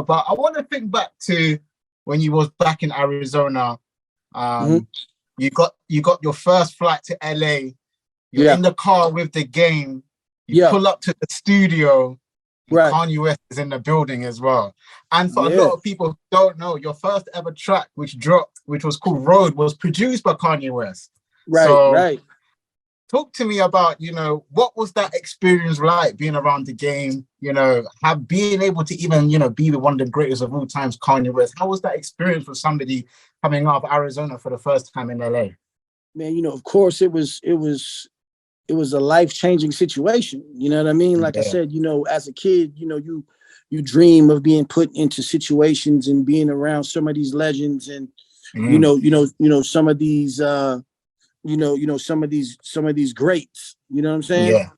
sure. But I want to think back to when you was back in Arizona. You got your first flight to LA. You're in the car with the game. You pull up to the studio. Right. Kanye West is in the building as well. And for a lot of people who don't know, your first ever track, which dropped, which was called Road, was produced by Kanye West. Right. Talk to me about, what was that experience like being around the game, being able to even, be with one of the greatest of all times, Kanye West. How was that experience for somebody coming out of Arizona for the first time in LA? Man, of course it was a life-changing situation. You know what I mean? Like I said, as a kid, you dream of being put into situations and being around some of these legends and some of these some of these greats, you know what I'm saying?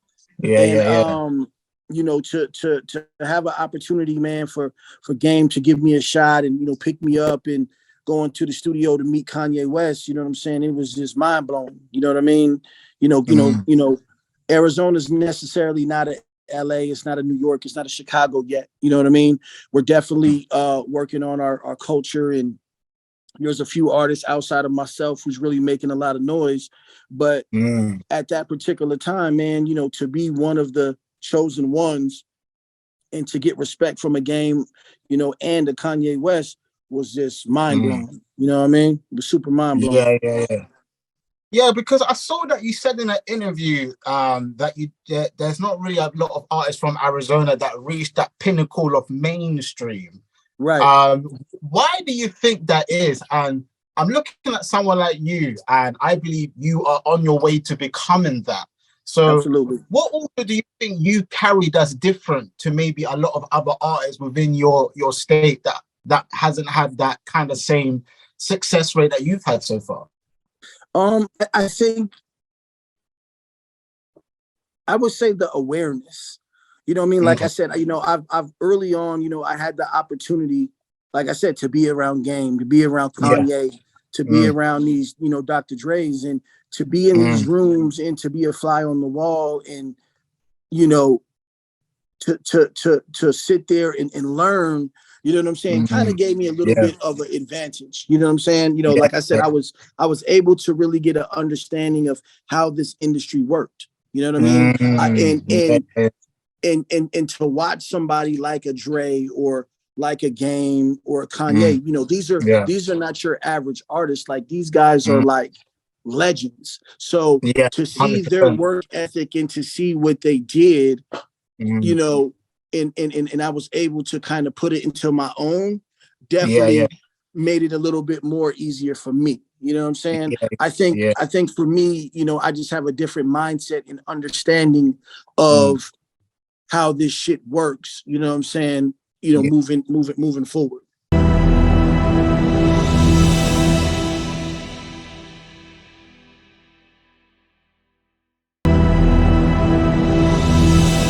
To have an opportunity, man, for Game to give me a shot and pick me up and going to the studio to meet Kanye West, you know what I'm saying? It was just mind blowing. You know what I mean? Arizona's necessarily not a LA, it's not a New York, it's not a Chicago yet. You know what I mean? We're definitely working on our culture, and there's a few artists outside of myself who's really making a lot of noise. But at that particular time, man, to be one of the chosen ones and to get respect from a Game, and a Kanye West was just mind blowing. You know what I mean? It was super mind blowing. Yeah, because I saw that you said in an interview that there's not really a lot of artists from Arizona that reached that pinnacle of mainstream. Right. Why do you think that is? And I'm looking at someone like you, and I believe you are on your way to becoming that. So absolutely. What also do you think you carry that's different to maybe a lot of other artists within your state that hasn't had that kind of same success rate that you've had so far? I think I would say the awareness. You know what I mean? Like I said, I've early on, I had the opportunity, like I said, to be around Game, to be around Kanye, to be around these, Dr. Dre's, and to be in these rooms and to be a fly on the wall, and to sit there and learn. You know what I'm saying? Kind of gave me a little bit of an advantage. You know what I'm saying? Like I said, I was able to really get an understanding of how this industry worked. You know what I mean? And to watch somebody like a Dre or like a Game or a Kanye, these are not your average artists. Like, these guys are like legends. So to see 100%. Their work ethic and to see what they did, and I was able to kind of put it into my own, definitely made it a little bit more easier for me. You know what I'm saying? I think for me, I just have a different mindset and understanding of how this shit works. You know what I'm saying? Moving forward.